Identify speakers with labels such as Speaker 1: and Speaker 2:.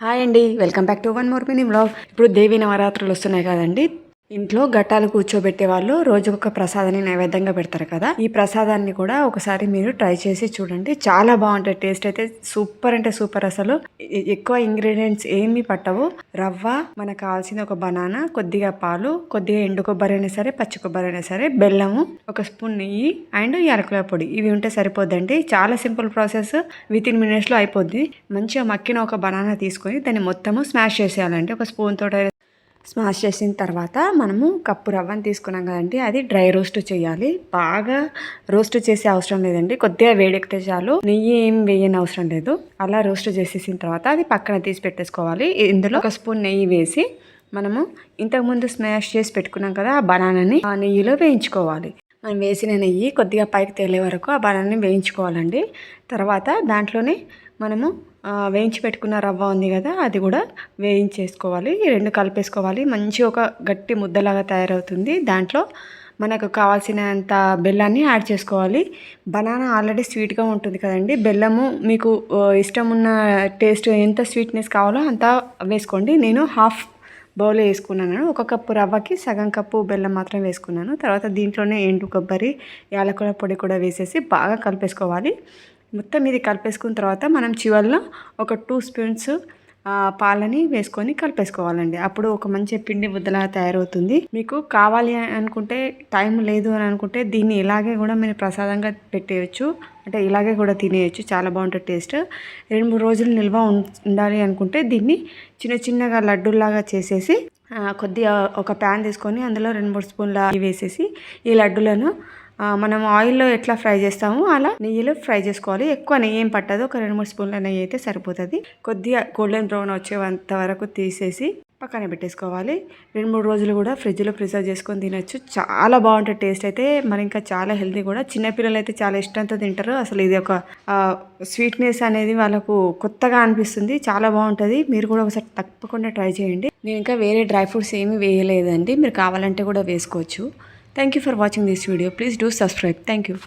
Speaker 1: Hi అండి. Welcome back to one more mini vlog. ఇప్పుడు దేవి నవరాత్రులు వస్తున్నాయి కదండి. ఇంట్లో ఘట్టాలు కూర్చోబెట్టే వాళ్ళు రోజుకొక ప్రసాదాన్ని నైవేద్యంగా పెడతారు కదా. ఈ ప్రసాదాన్ని కూడా ఒకసారి మీరు ట్రై చేసి చూడండి. చాలా బాగుంటుంది. టేస్ట్ అయితే సూపర్ అంటే సూపర్. అసలు ఎక్కువ ఇంగ్రీడియంట్స్ ఏమీ పట్టవు. రవ్వ, మనకు కావాల్సిన ఒక బనానా, కొద్దిగా పాలు, కొద్దిగా ఎండు కొబ్బరి అయినా సరే, పచ్చి కొబ్బరి అయినా సరే, బెల్లము, ఒక స్పూన్ నెయ్యి అండ్ యాలకుల పొడి. ఇవి ఉంటే సరిపోద్దండి. చాలా సింపుల్ ప్రాసెస్. విత్ ఇన్ మినిట్స్లో అయిపోద్ది. మంచిగా మక్కిన ఒక బనానా తీసుకొని దాన్ని మొత్తము స్మాష్ చేసేయాలండి. ఒక స్పూన్ తోట స్మాష్ చేసిన తర్వాత మనము కప్పు రవ్వని తీసుకున్నాం కదండి, అది డ్రై రోస్ట్ చేయాలి. బాగా రోస్ట్ చేసే అవసరం లేదండి. కొద్దిగా వేడెక్కితే చాలు. నెయ్యి ఏం వేయని అవసరం లేదు. అలా రోస్ట్ చేసేసిన తర్వాత అది పక్కన తీసి పెట్టేసుకోవాలి. ఇందులో ఒక స్పూన్ నెయ్యి వేసి మనము ఇంతకుముందు స్మాష్ చేసి పెట్టుకున్నాం కదా, ఆ బనానాని ఆ నెయ్యిలో వేయించుకోవాలి. మనం వేసిన నెయ్యి కొద్దిగా పైకి తేలే వరకు ఆ బనానాని వేయించుకోవాలండి. తర్వాత దాంట్లోనే మనము వేయించి పెట్టుకున్న రవ్వ ఉంది కదా, అది కూడా వేయించేసుకోవాలి. ఈ రెండు కలిపేసుకోవాలి. మంచి ఒక గట్టి ముద్దలాగా తయారవుతుంది. దాంట్లో మనకు కావాల్సినంత బెల్లాన్ని యాడ్ చేసుకోవాలి. బనానా ఆల్రెడీ స్వీట్గా ఉంటుంది కదండి. బెల్లము మీకు ఇష్టం ఉన్న టేస్ట్ ఎంత స్వీట్నెస్ కావాలో అంత వేసుకోండి. నేను హాఫ్ బౌల్ వేసుకున్నాను. ఒక కప్పు రవ్వకి సగం కప్పు బెల్లం మాత్రం వేసుకున్నాను. తర్వాత దీంట్లోనే ఎండు కొబ్బరి, యాలకుల పొడి కూడా వేసేసి బాగా కలిపేసుకోవాలి. మొత్తం ఇది కలిపేసుకున్న తర్వాత మనం చివరిలో ఒక 2 స్పూన్స్ పాలని వేసుకొని కలిపేసుకోవాలండి. అప్పుడు ఒక మంచి పిండి ముద్దలా తయారవుతుంది. మీకు కావాలి అనుకుంటే, టైం లేదు అని అనుకుంటే దీన్ని ఇలాగే కూడా మీరు ప్రసాదంగా పెట్టేయచ్చు. అంటే ఇలాగే కూడా తినేయచ్చు. చాలా బాగుంటుంది టేస్ట్. 2-3 రోజులు నిల్వ ఉండాలి అనుకుంటే దీన్ని చిన్న చిన్నగా లడ్డూలాగా చేసేసి కొద్దిగా ఒక ప్యాన్ తీసుకొని అందులో 2-3 స్పూన్ల వేసేసి ఈ లడ్డూలను మనం ఆయిల్లో ఎట్లా ఫ్రై చేస్తామో అలా నెయ్యిలో ఫ్రై చేసుకోవాలి. ఎక్కువ నెయ్యి ఏం పట్టదు. ఒక 2-3 స్పూన్ల నెయ్యి అయితే సరిపోతుంది. కొద్దిగా గోల్డెన్ బ్రౌన్ వచ్చేంత వరకు తీసేసి పక్కన పెట్టేసుకోవాలి. 2-3 రోజులు కూడా ఫ్రిడ్జ్లో ప్రిజర్వ్ చేసుకొని తినచ్చు. చాలా బాగుంటుంది టేస్ట్ అయితే. మరి ఇంకా చాలా హెల్తీ కూడా. చిన్నపిల్లలు అయితే చాలా ఇష్టంతో తింటారు. అసలు ఇది ఒక స్వీట్నెస్ అనేది వాళ్ళకు కొత్తగా అనిపిస్తుంది. చాలా బాగుంటుంది. మీరు కూడా ఒకసారి తప్పకుండా ట్రై చేయండి. నేను ఇంకా వేరే డ్రై ఫ్రూట్స్ ఏమీ వేయలేదండి. మీరు కావాలంటే కూడా వేసుకోవచ్చు. Thank you for watching this video. Please do subscribe. Thank you.